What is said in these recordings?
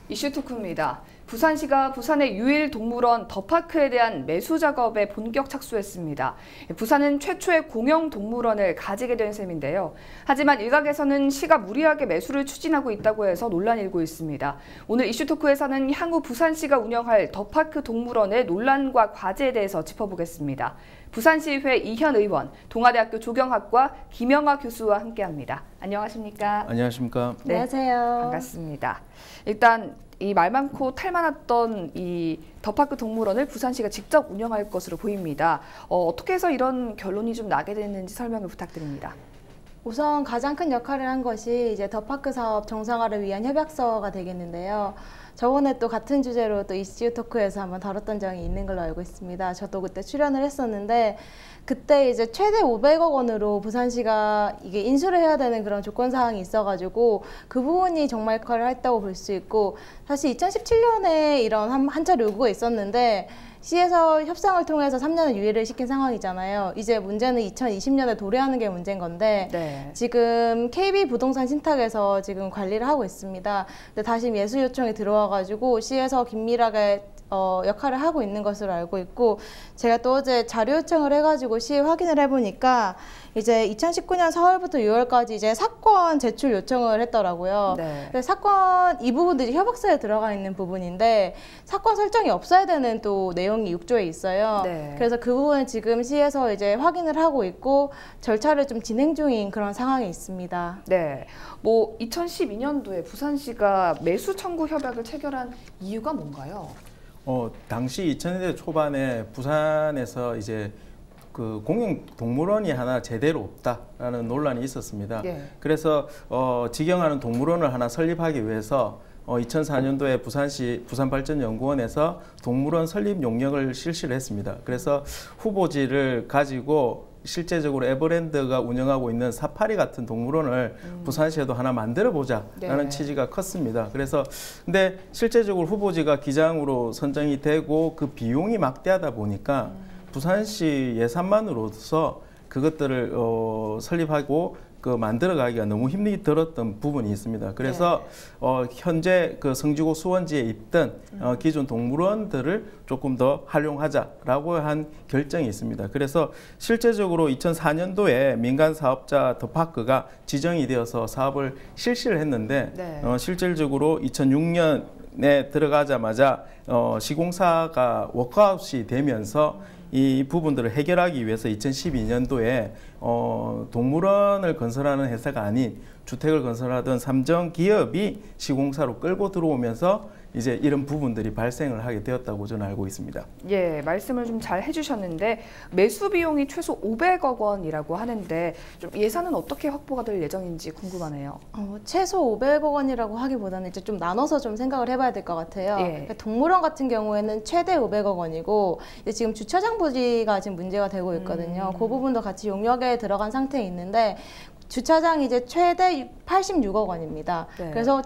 이슈 토크입니다. 부산시가 부산의 유일 동물원 더파크에 대한 매수 작업에 본격 착수했습니다. 부산은 최초의 공영 동물원을 가지게 된 셈인데요. 하지만 일각에서는 시가 무리하게 매수를 추진하고 있다고 해서 논란이 일고 있습니다. 오늘 이슈 토크에서는 향후 부산시가 운영할 더파크 동물원의 논란과 과제에 대해서 짚어보겠습니다. 부산시의회 이현 의원, 동아대학교 조경학과 김영하 교수와 함께합니다. 안녕하십니까? 안녕하십니까? 네, 안녕하세요. 반갑습니다. 일단 이 말 많고 탈 많았던 이 더파크 동물원을 부산시가 직접 운영할 것으로 보입니다. 어떻게 해서 이런 결론이 좀 나게 됐는지 설명을 부탁드립니다. 우선 가장 큰 역할을 한 것이 이제 더파크 사업 정상화를 위한 협약서가 되겠는데요. 저번에 또 같은 주제로 또 이슈 토크에서 한번 다뤘던 적이 있는 걸로 알고 있습니다. 저도 그때 출연을 했었는데 그때 이제 최대 500억 원으로 부산시가 이게 인수를 해야 되는 그런 조건 사항이 있어가지고 그 부분이 정말 역할을 했다고 볼 수 있고, 사실 2017년에 이런 한 차례 요구가 있었는데 시에서 협상을 통해서 3년을 유예를 시킨 상황이잖아요. 이제 문제는 2020년에 도래하는 게 문제인 건데 네. 지금 KB 부동산 신탁에서 지금 관리를 하고 있습니다. 근데 다시 매수 요청이 들어와가지고 시에서 긴밀하게 역할을 하고 있는 것으로 알고 있고, 제가 또 어제 자료 요청을 해가지고 시에 확인을 해보니까 이제 2019년 4월부터 6월까지 이제 사건 제출 요청을 했더라고요. 네. 사건 이 부분들이 협약서에 들어가 있는 부분인데 사건 설정이 없어야 되는 또 내용이 6조에 있어요. 네. 그래서 그 부분은 지금 시에서 이제 확인을 하고 있고 절차를 좀 진행 중인 그런 상황에 있습니다. 네. 2012년도에 부산시가 매수 청구 협약을 체결한 이유가 뭔가요? 당시 2000년대 초반에 부산에서 이제 그 공영 동물원이 하나 제대로 없다라는 논란이 있었습니다. 예. 그래서 직영하는 동물원을 하나 설립하기 위해서 2004년도에 부산시 부산발전연구원에서 동물원 설립 용역을 실시를 했습니다. 그래서 후보지를 가지고 실제적으로 에버랜드가 운영하고 있는 사파리 같은 동물원을 부산시에도 하나 만들어 보자라는 네. 취지가 컸습니다. 그래서 근데 실제적으로 후보지가 기장으로 선정이 되고 그 비용이 막대하다 보니까 부산시 예산만으로서 그것들을 설립하고 만들어가기가 너무 힘이 들었던 부분이 있습니다. 그래서 현재 그 성지고 수원지에 있던 기존 동물원들을 조금 더 활용하자라고 한 결정이 있습니다. 그래서 실제적으로 2004년도에 민간 사업자 더파크가 지정이 되어서 사업을 실시를 했는데 네. 실질적으로 2006년에 들어가자마자 시공사가 워크아웃이 되면서 이 부분들을 해결하기 위해서 2012년도에 동물원을 건설하는 회사가 아닌 주택을 건설하던 삼정 기업이 시공사로 끌고 들어오면서 이제 이런 부분들이 발생을 하게 되었다고 저는 알고 있습니다. 예, 말씀을 좀 잘 해주셨는데 매수 비용이 최소 500억 원이라고 하는데 좀 예산은 어떻게 확보가 될 예정인지 궁금하네요. 최소 500억 원이라고 하기보다는 이제 좀 나눠서 좀 생각을 해봐야 될 것 같아요. 예. 그러니까 동물원 같은 경우에는 최대 500억 원이고 이제 지금 주차장 부지가 지금 문제가 되고 있거든요. 그 부분도 같이 용역에 들어간 상태에 있는데 주차장이 이제 최대 86억 원입니다. 네. 그래서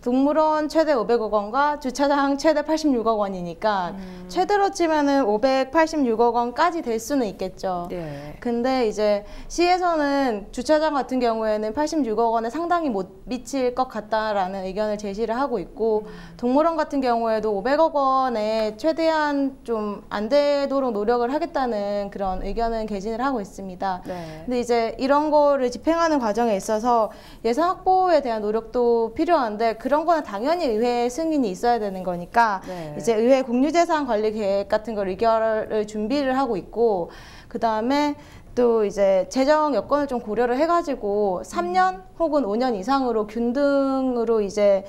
동물원 최대 500억 원과 주차장 최대 86억 원이니까 최대로 치면은 586억 원까지 될 수는 있겠죠. 네. 근데 이제 시에서는 주차장 같은 경우에는 86억 원에 상당히 못 미칠 것 같다라는 의견을 제시를 하고 있고, 동물원 같은 경우에도 500억 원에 최대한 좀 안 되도록 노력을 하겠다는 그런 의견은 개진을 하고 있습니다. 네. 근데 이제 이런 거를 집행하는 과정에 있어서 예산 확보에 대한 노력도 필요한데 그런 거는 당연히 의회 승인이 있어야 되는 거니까 네. 이제 의회 공유재산 관리 계획 같은 걸 의결을 준비를 하고 있고, 그 다음에 또 이제 재정 여건을 좀 고려를 해가지고 3년 혹은 5년 이상으로 균등으로 이제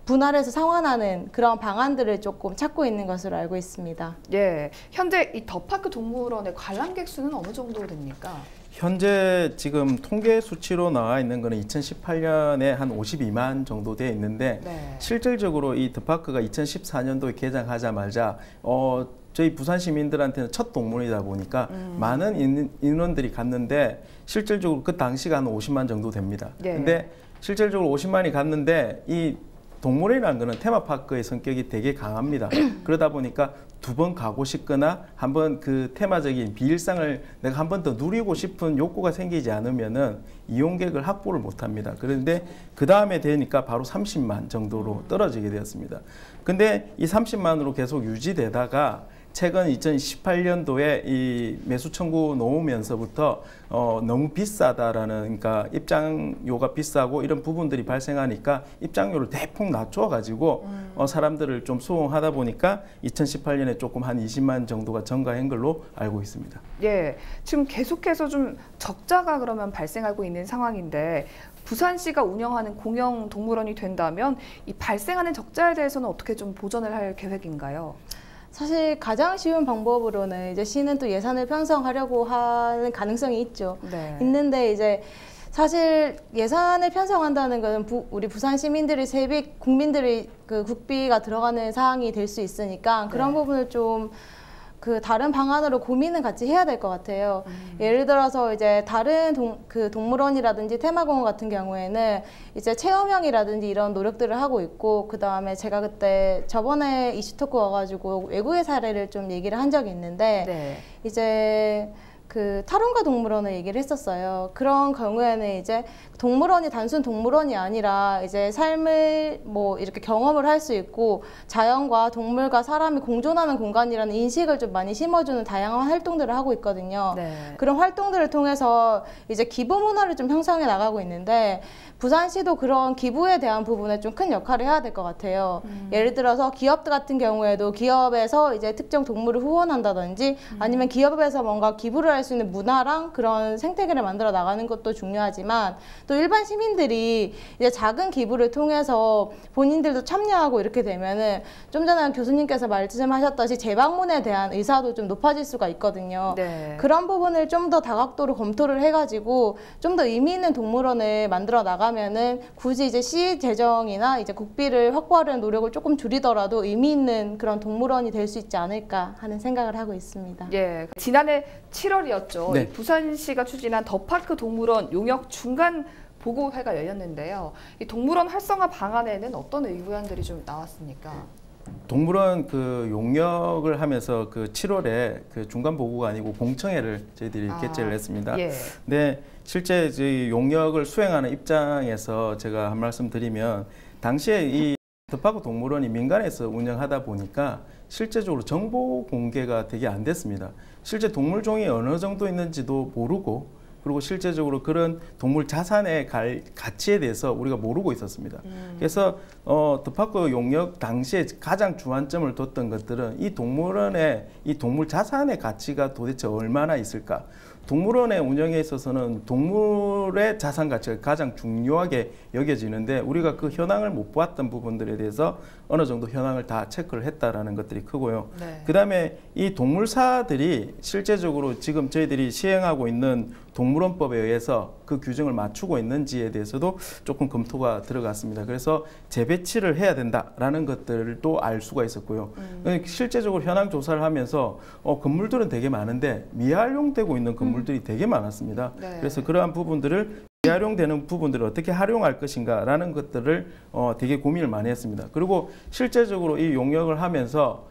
분할해서 상환하는 그런 방안들을 조금 찾고 있는 것으로 알고 있습니다. 예, 현재 이 더파크 동물원의 관람객 수는 어느 정도 됩니까? 현재 지금 통계 수치로 나와 있는 거는 2018년에 한 52만 정도 되어 있는데 네. 실질적으로 이 더파크가 2014년도에 개장하자마자 저희 부산 시민들한테는 첫 동물이다 보니까 많은 인원들이 갔는데 실질적으로 그 당시가 한 50만 정도 됩니다. 네. 근데 실질적으로 50만이 갔는데 이 동물원이라는 거는 테마파크의 성격이 되게 강합니다. 그러다 보니까 2번 가고 싶거나 한번 그 테마적인 비일상을 내가 한 번 더 누리고 싶은 욕구가 생기지 않으면은 이용객을 확보를 못 합니다. 그런데 그 다음에 되니까 바로 30만 정도로 떨어지게 되었습니다. 근데 이 30만으로 계속 유지되다가 최근 2018년도에 이 매수 청구 놓으면서부터 너무 비싸다라는, 그러니까 입장료가 비싸고 이런 부분들이 발생하니까 입장료를 대폭 낮춰가지고 사람들을 좀 수용하다 보니까 2018년에 조금 한 20만 정도가 증가한 걸로 알고 있습니다. 예, 지금 계속해서 좀 적자가 그러면 발생하고 있는 상황인데 부산시가 운영하는 공영 동물원이 된다면 이 발생하는 적자에 대해서는 어떻게 좀 보전을 할 계획인가요? 사실 가장 쉬운 방법으로는 이제 시는 또 예산을 편성하려고 하는 가능성이 있죠. 네. 있는데 이제 사실 예산을 편성한다는 것은 우리 부산 시민들의 세비, 국민들의 그 국비가 들어가는 사항이 될 수 있으니까 그런 부분을 좀 그 다른 방안으로 고민은 같이 해야 될 것 같아요. 예를 들어서 이제 다른 동물원이라든지 테마공원 같은 경우에는 이제 체험형이라든지 이런 노력들을 하고 있고, 그 다음에 제가 그때 저번에 이슈토크 와가지고 외국의 사례를 좀 얘기를 한 적이 있는데 네. 이제 그 탈원가 동물원을 얘기를 했었어요. 그런 경우에는 이제 동물원이 단순 동물원이 아니라 이제 삶을 뭐 이렇게 경험을 할 수 있고 자연과 동물과 사람이 공존하는 공간이라는 인식을 좀 많이 심어주는 다양한 활동들을 하고 있거든요. 네. 그런 활동들을 통해서 이제 기부 문화를 좀 형성해 나가고 있는데 부산시도 그런 기부에 대한 부분에 좀 큰 역할을 해야 될 것 같아요. 예를 들어서 기업들 같은 경우에도 기업에서 이제 특정 동물을 후원한다든지 아니면 기업에서 뭔가 기부를 할 수 있는 문화랑 그런 생태계를 만들어 나가는 것도 중요하지만 또 일반 시민들이 이제 작은 기부를 통해서 본인들도 참여하고 이렇게 되면은 좀 전에 교수님께서 말씀하셨듯이 재방문에 대한 의사도 좀 높아질 수가 있거든요. 네. 그런 부분을 좀 더 다각도로 검토를 해가지고 좀 더 의미 있는 동물원을 만들어 나가면은 굳이 이제 시 재정이나 이제 국비를 확보하려는 노력을 조금 줄이더라도 의미 있는 그런 동물원이 될 수 있지 않을까 하는 생각을 하고 있습니다. 예, 지난해 7월이었죠. 네. 부산시가 추진한 더파크 동물원 용역 중간 보고회가 열렸는데요. 이 동물원 활성화 방안에는 어떤 의견들이 좀 나왔습니까? 동물원 그 용역을 하면서 그 7월에 그 중간 보고가 아니고 공청회를 저희들이 개최를 했습니다. 예. 네, 실제 저희 용역을 수행하는 입장에서 제가 한 말씀 드리면 당시에 이 더파크 동물원이 민간에서 운영하다 보니까 실제적으로 정보 공개가 되게 안 됐습니다. 실제 동물종이 어느 정도 있는지도 모르고, 그리고 실제적으로 그런 동물 자산의 가치에 대해서 우리가 모르고 있었습니다. 그래서 더파크 용역 당시에 가장 주안점을 뒀던 것들은 이 동물원의 이 동물 자산의 가치가 도대체 얼마나 있을까. 동물원의 운영에 있어서는 동물의 자산 가치가 가장 중요하게 여겨지는데 우리가 그 현황을 못 보았던 부분들에 대해서 어느 정도 현황을 다 체크를 했다라는 것들이 크고요. 네. 그다음에 이 동물사들이 실제적으로 지금 저희들이 시행하고 있는 동물원법에 의해서 그 규정을 맞추고 있는지에 대해서도 조금 검토가 들어갔습니다. 그래서 재배치를 해야 된다라는 것들도 알 수가 있었고요. 실제적으로 현황 조사를 하면서 건물들은 되게 많은데 미활용되고 있는 건물들이 되게 많았습니다. 네. 그래서 그러한 부분들을 미활용되는 부분들을 어떻게 활용할 것인가라는 것들을 되게 고민을 많이 했습니다. 그리고 실제적으로 이 용역을 하면서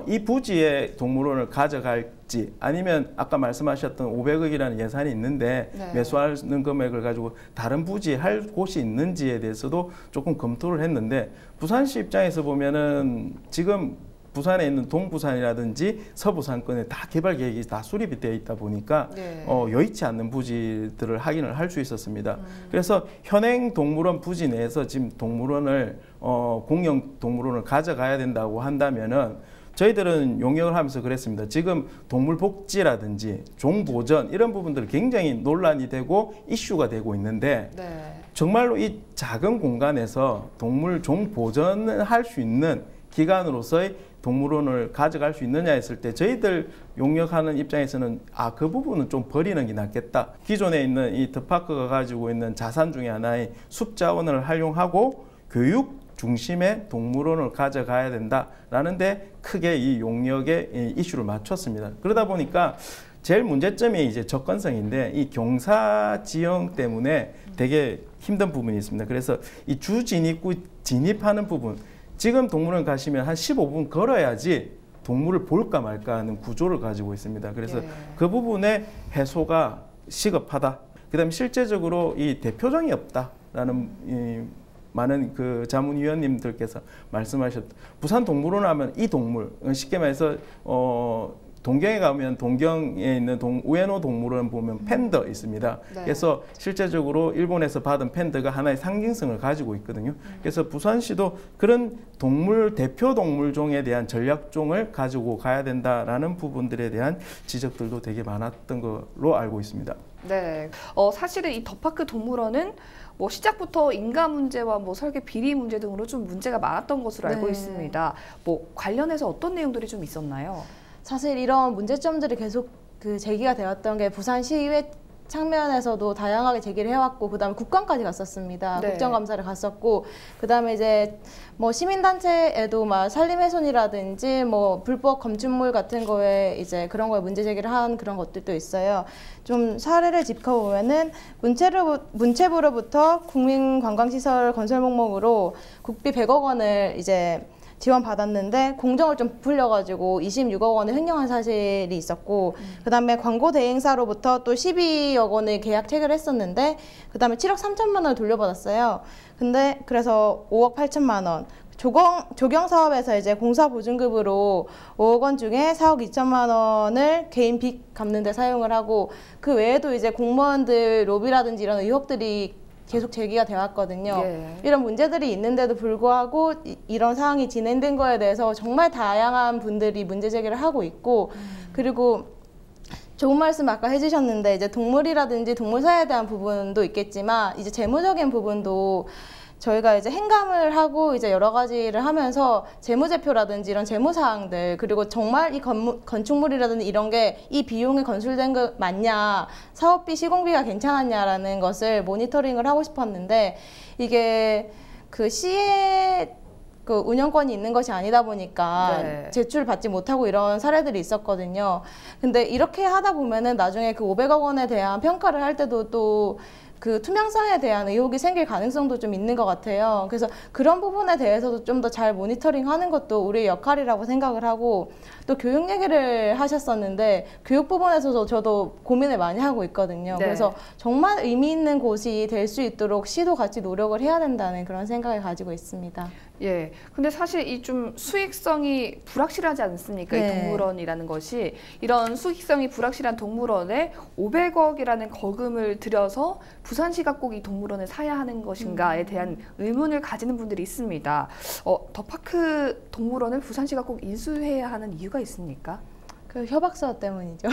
이 부지에 동물원을 가져갈지 아니면 아까 말씀하셨던 500억이라는 예산이 있는데 네. 매수하는 금액을 가지고 다른 부지에 할 곳이 있는지에 대해서도 조금 검토를 했는데 부산시 입장에서 보면은 지금 부산에 있는 동부산이라든지 서부산권에 다 개발 계획이 다 수립이 되어 있다 보니까 네. 여의치 않는 부지들을 확인을 할 수 있었습니다. 그래서 현행 동물원 부지 내에서 지금 동물원을 공영 동물원을 가져가야 된다고 한다면은 저희들은 용역을 하면서 그랬습니다. 지금 동물 복지라든지 종보전 이런 부분들 굉장히 논란이 되고 이슈가 되고 있는데 네. 정말로 이 작은 공간에서 동물 종보전을 할 수 있는 기관으로서의 동물원을 가져갈 수 있느냐 했을 때 저희들 용역하는 입장에서는 그 부분은 좀 버리는 게 낫겠다. 기존에 있는 이 더파크가 가지고 있는 자산 중에 하나의 숲자원을 활용하고 교육 중심의 동물원을 가져가야 된다라는 데 크게 이 용역의 이슈를 맞췄습니다. 그러다 보니까 제일 문제점이 이제 접근성인데 이 경사 지형 때문에 되게 힘든 부분이 있습니다. 그래서 이 주 진입구 진입하는 부분 지금 동물원 가시면 한 15분 걸어야지 동물을 볼까 말까 하는 구조를 가지고 있습니다. 그래서 예. 그 부분에 해소가 시급하다. 그다음에 실제적으로 이 대표종이 없다라는 이 많은 그 자문위원님들께서 말씀하셨. 부산동물원 하면 이 동물 쉽게 말해서 동경에 가면 동경에 있는 우에노 동물원 보면 팬더 있습니다. 네. 그래서 실제적으로 일본에서 받은 팬더가 하나의 상징성을 가지고 있거든요. 그래서 부산시도 그런 동물 대표 동물종에 대한 전략종을 가지고 가야 된다라는 부분들에 대한 지적들도 되게 많았던 걸로 알고 있습니다. 네, 사실은 이 더 파크 동물원은 뭐 시작부터 인가 문제와 뭐 설계 비리 문제 등으로 좀 문제가 많았던 것으로 알고 네. 있습니다. 뭐 관련해서 어떤 내용들이 좀 있었나요? 사실 이런 문제점들이 계속 제기가 되었던 게 부산시의회 측면에서도 다양하게 제기를 해왔고, 그다음에 국감까지 갔었습니다. 네. 국정감사를 갔었고, 그다음에 이제 뭐 시민단체에도 막 산림훼손이라든지 뭐 불법 검출물 같은 거에 이제 그런 거에 문제 제기를 한 그런 것들도 있어요. 좀 사례를 짚어보면은 문체부로부터 국민관광시설 건설 목록으로 국비 100억 원을 이제 지원받았는데 공정을 좀 부풀려가지고 26억 원을 횡령한 사실이 있었고, 그다음에 광고 대행사로부터 또 12억 원을 계약 체결했었는데 그다음에 7억 3천만 원을 돌려받았어요. 근데 그래서 5억 8천만 원. 조경 사업에서 이제 공사 보증금으로 5억 원 중에 4억 2천만 원을 개인 빚 갚는 데 사용을 하고, 그 외에도 이제 공무원들 로비라든지 이런 의혹들이 계속 제기가 되었거든요. 예. 이런 문제들이 있는데도 불구하고 이런 상황이 진행된 거에 대해서 정말 다양한 분들이 문제 제기를 하고 있고, 그리고 좋은 말씀 아까 해주셨는데 이제 동물이라든지 동물사에 대한 부분도 있겠지만 이제 재무적인 부분도 저희가 이제 행감을 하고 이제 여러 가지를 하면서 재무제표라든지 이런 재무사항들, 그리고 정말 이 건축물이라든지 이런 게 이 비용에 건술된 거 맞냐, 사업비 시공비가 괜찮았냐라는 것을 모니터링을 하고 싶었는데, 이게 그 시에 그 운영권이 있는 것이 아니다 보니까 네. 제출을 받지 못하고 이런 사례들이 있었거든요. 근데 이렇게 하다 보면은 나중에 그 500억 원에 대한 평가를 할 때도 또 그 투명성에 대한 의혹이 생길 가능성도 좀 있는 것 같아요. 그래서 그런 부분에 대해서도 좀 더 잘 모니터링 하는 것도 우리의 역할이라고 생각을 하고, 또 교육 얘기를 하셨었는데 교육 부분에서도 저도 고민을 많이 하고 있거든요. 네. 그래서 정말 의미 있는 곳이 될 수 있도록 시도 같이 노력을 해야 된다는 그런 생각을 가지고 있습니다. 예. 근데 사실 이 좀 수익성이 불확실하지 않습니까? 네. 이 동물원이라는 것이. 이런 수익성이 불확실한 동물원에 500억이라는 거금을 들여서 부산시가 꼭 이 동물원을 사야 하는 것인가에 대한 의문을 가지는 분들이 있습니다. 더 파크 동물원을 부산시가 꼭 인수해야 하는 이유가 있습니까? 그 협약서 때문이죠.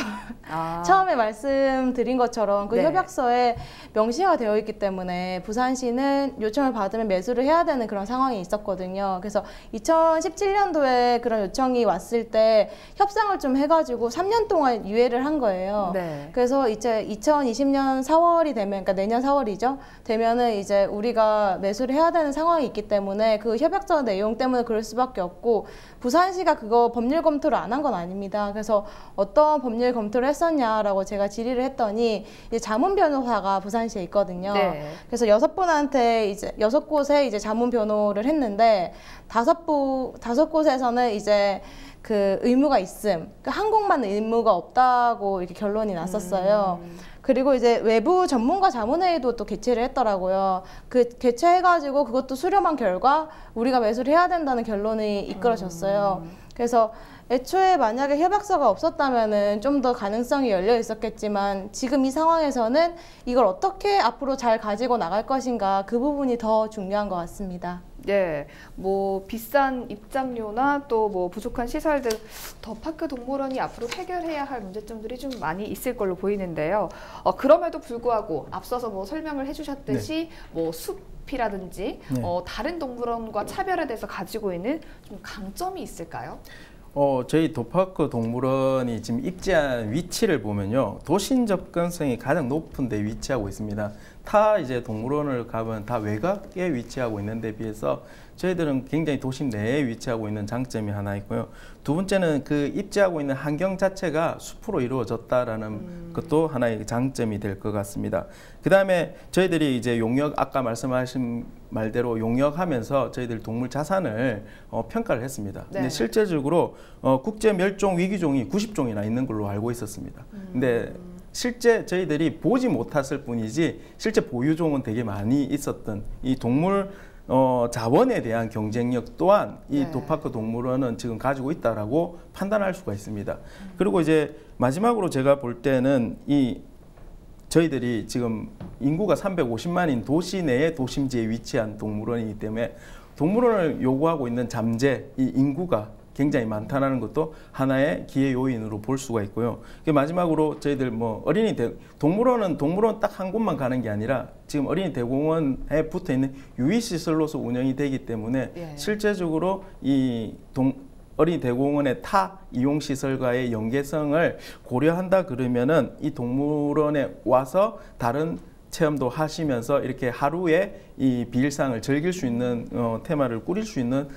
아. 처음에 말씀드린 것처럼 그 네. 협약서에 명시가 되어 있기 때문에 부산시는 요청을 받으면 매수를 해야 되는 그런 상황이 있었거든요. 그래서 2017년도에 그런 요청이 왔을 때 협상을 좀 해가지고 3년 동안 유예를 한 거예요. 네. 그래서 이제 2020년 4월이 되면, 그러니까 내년 4월이죠. 되면은 이제 우리가 매수를 해야 되는 상황이 있기 때문에 그 협약서 내용 때문에 그럴 수밖에 없고, 부산시가 그거 법률 검토를 안 한 건 아닙니다. 그래서 어떤 법률 검토를 했었냐라고 제가 질의를 했더니 이제 자문 변호사가 부산시에 있거든요. 네. 그래서 6분한테 이제 6곳에 이제 자문 변호를 했는데 5곳에서는 이제 그 의무가 있음, 그 한 곳만 의무가 없다고 이렇게 결론이 났었어요. 그리고 이제 외부 전문가 자문회의도 또 개최를 했더라고요. 그 개최해가지고 그것도 수렴한 결과 우리가 매수를 해야 된다는 결론이 이끌어졌어요. 그래서 애초에 만약에 협약서가 없었다면은 좀 더 가능성이 열려 있었겠지만, 지금 이 상황에서는 이걸 어떻게 앞으로 잘 가지고 나갈 것인가, 그 부분이 더 중요한 것 같습니다. 예, 뭐 비싼 입장료나 또 뭐 부족한 시설 등 더 파크 동물원이 앞으로 해결해야 할 문제점들이 좀 많이 있을 걸로 보이는데요. 그럼에도 불구하고 앞서서 뭐 설명을 해주셨듯이 뭐 숲이라든지 네. 다른 동물원과 차별에 대해서 가지고 있는 좀 강점이 있을까요? 저희 더 파크 동물원이 지금 입지한 위치를 보면요, 도심 접근성이 가장 높은 데 위치하고 있습니다. 타 이제 동물원을 가면 다 외곽에 위치하고 있는 데 비해서 저희들은 굉장히 도심 내에 위치하고 있는 장점이 하나 있고요. 두 번째는 그 입지하고 있는 환경 자체가 숲으로 이루어졌다라는 것도 하나의 장점이 될 것 같습니다. 그 다음에 저희들이 이제 용역, 아까 말씀하신 말대로 용역하면서 저희들 동물 자산을 평가를 했습니다. 네. 근데 실제적으로 국제 멸종 위기종이 90종이나 있는 걸로 알고 있었습니다. 근데 실제 저희들이 보지 못했을 뿐이지 실제 보유종은 되게 많이 있었던 이 동물 자원에 대한 경쟁력 또한 이 네. 도파크 동물원은 지금 가지고 있다라고 판단할 수가 있습니다. 그리고 이제 마지막으로 제가 볼 때는 이 저희들이 지금 인구가 350만인 도시 내의 도심지에 위치한 동물원이기 때문에 동물원을 요구하고 있는 잠재 이 인구가 굉장히 많다는 것도 하나의 기회 요인으로 볼 수가 있고요. 마지막으로 저희들 뭐 동물원은 동물원 딱 한 곳만 가는 게 아니라 지금 어린이 대공원에 붙어 있는 유의시설로서 운영이 되기 때문에 예. 실제적으로 이 어린이 대공원의 타 이용시설과의 연계성을 고려한다 그러면은 이 동물원에 와서 다른 체험도 하시면서 이렇게 하루에 이 비일상을 즐길 수 있는 테마를 꾸릴 수 있는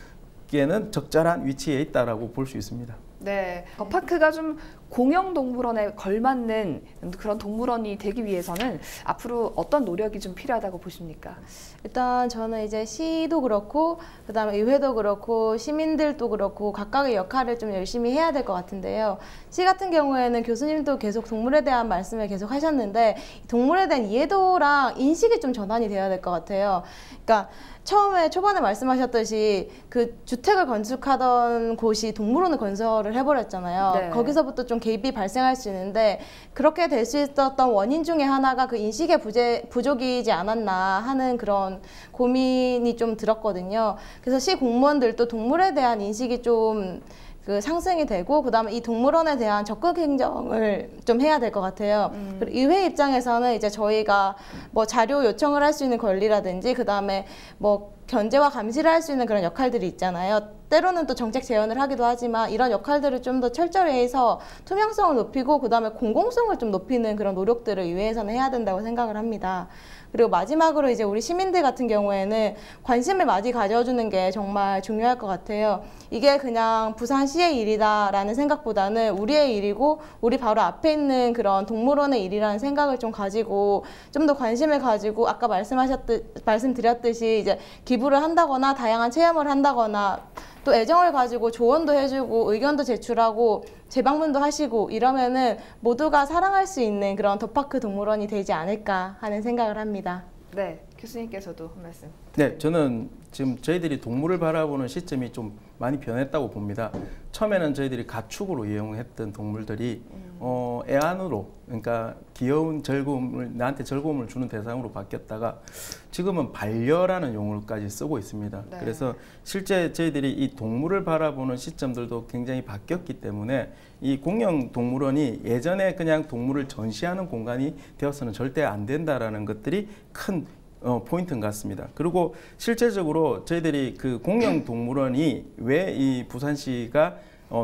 는 적절한 위치에 있다라고 볼 수 있습니다. 네, 더파크가 좀 공영 동물원에 걸맞는 그런 동물원이 되기 위해서는 앞으로 어떤 노력이 좀 필요하다고 보십니까? 일단 저는 이제 시도 그렇고 그다음에 의회도 그렇고 시민들도 그렇고 각각의 역할을 좀 열심히 해야 될 것 같은데요. 시 같은 경우에는 교수님도 계속 동물에 대한 말씀을 계속 하셨는데 동물에 대한 이해도랑 인식이 좀 전환이 되어야 될 것 같아요. 그러니까 초반에 말씀하셨듯이 그 주택을 건축하던 곳이 동물원을 건설을 해버렸잖아요. 네. 거기서부터 좀 개입이 발생할 수 있는데 그렇게 될 수 있었던 원인 중에 하나가 그 인식의 부족이지 않았나 하는 그런 고민이 좀 들었거든요. 그래서 시 공무원들도 동물에 대한 인식이 좀 상승이 되고 그다음에 이 동물원에 대한 적극 행정을 좀 해야 될 것 같아요. 그리고 의회 입장에서는 이제 저희가 뭐 자료 요청을 할 수 있는 권리라든지 그다음에 뭐 견제와 감시를 할 수 있는 그런 역할들이 있잖아요. 때로는 또 정책 제언을 하기도 하지만 이런 역할들을 좀 더 철저히 해서 투명성을 높이고 그다음에 공공성을 좀 높이는 그런 노력들을 의회에서는 해야 된다고 생각을 합니다. 그리고 마지막으로 이제 우리 시민들 같은 경우에는 관심을 많이 가져주는 게 정말 중요할 것 같아요. 이게 그냥 부산시의 일이다라는 생각보다는 우리의 일이고 우리 바로 앞에 있는 그런 동물원의 일이라는 생각을 좀 가지고 좀 더 관심을 가지고 아까 말씀드렸듯이 이제 기부를 한다거나 다양한 체험을 한다거나 또 애정을 가지고 조언도 해주고 의견도 제출하고 재방문도 하시고 이러면은 모두가 사랑할 수 있는 그런 더파크 동물원이 되지 않을까 하는 생각을 합니다. 네, 교수님께서도 한 말씀. 네, 저는 지금 저희들이 동물을 바라보는 시점이 좀 많이 변했다고 봅니다. 처음에는 저희들이 가축으로 이용했던 동물들이 애완으로, 그러니까 귀여운 나한테 즐거움을 주는 대상으로 바뀌었다가 지금은 반려라는 용어까지 쓰고 있습니다. 네. 그래서 실제 저희들이 이 동물을 바라보는 시점들도 굉장히 바뀌었기 때문에 이 공영 동물원이 예전에 그냥 동물을 전시하는 공간이 되어서는 절대 안 된다라는 것들이 큰 포인트인 것 같습니다. 그리고 실제적으로 저희들이 그 공영 동물원이 왜 이 부산시가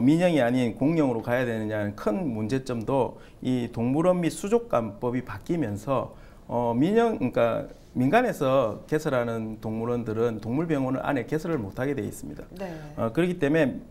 민영이 아닌 공영으로 가야 되느냐는 큰 문제점도 이 동물원 및 수족관법이 바뀌면서 그러니까 민간에서 개설하는 동물원들은 동물병원을 안에 개설을 못하게 되어 있습니다. 네. 그렇기 때문에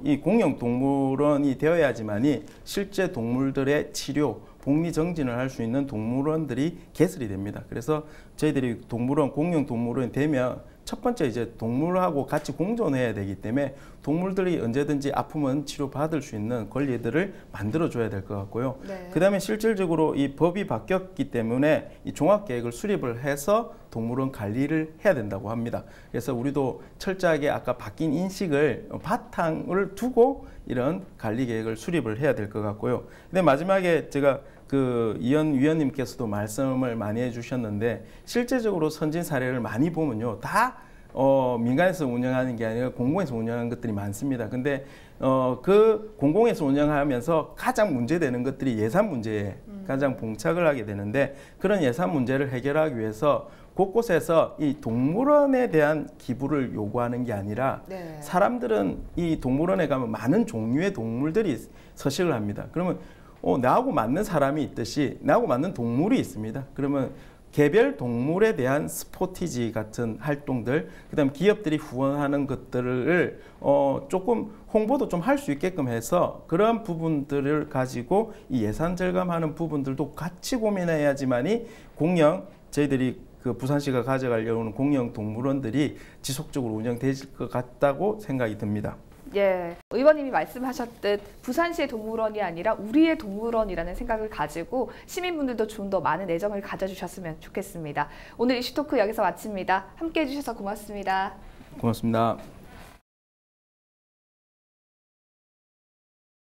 이 공영 동물원이 되어야지만이 실제 동물들의 치료, 복리 정진을 할 수 있는 동물원들이 개설이 됩니다. 그래서 저희들이 공영 동물원이 되면 첫 번째 이제 동물하고 같이 공존해야 되기 때문에 동물들이 언제든지 아프면 치료받을 수 있는 권리들을 만들어줘야 될 것 같고요. 네. 그 다음에 실질적으로 이 법이 바뀌었기 때문에 이 종합계획을 수립을 해서 동물원 관리를 해야 된다고 합니다. 그래서 우리도 철저하게 아까 바뀐 인식을 바탕을 두고 이런 관리 계획을 수립을 해야 될 것 같고요. 근데 마지막에 제가 이현 위원님께서도 말씀을 많이 해주셨는데 실제적으로 선진 사례를 많이 보면요, 다 민간에서 운영하는 게 아니라 공공에서 운영하는 것들이 많습니다. 근데 그 공공에서 운영하면서 가장 문제되는 것들이 예산 문제에 가장 봉착을 하게 되는데 그런 예산 문제를 해결하기 위해서 곳곳에서 이 동물원에 대한 기부를 요구하는 게 아니라 네. 사람들은 이 동물원에 가면 많은 종류의 동물들이 서식을 합니다. 그러면 나하고 맞는 사람이 있듯이 나하고 맞는 동물이 있습니다. 그러면 개별 동물에 대한 스포티지 같은 활동들, 그다음 기업들이 후원하는 것들을 조금 홍보도 좀 할 수 있게끔 해서 그런 부분들을 가지고 이 예산 절감하는 부분들도 같이 고민해야지만이 공영 저희들이 그 부산시가 가져가려고 하는 공영 동물원들이 지속적으로 운영될 것 같다고 생각이 듭니다. 예, 의원님이 말씀하셨듯 부산시의 동물원이 아니라 우리의 동물원이라는 생각을 가지고 시민분들도 좀 더 많은 애정을 가져주셨으면 좋겠습니다. 오늘 이슈토크 여기서 마칩니다. 함께해 주셔서 고맙습니다. 고맙습니다.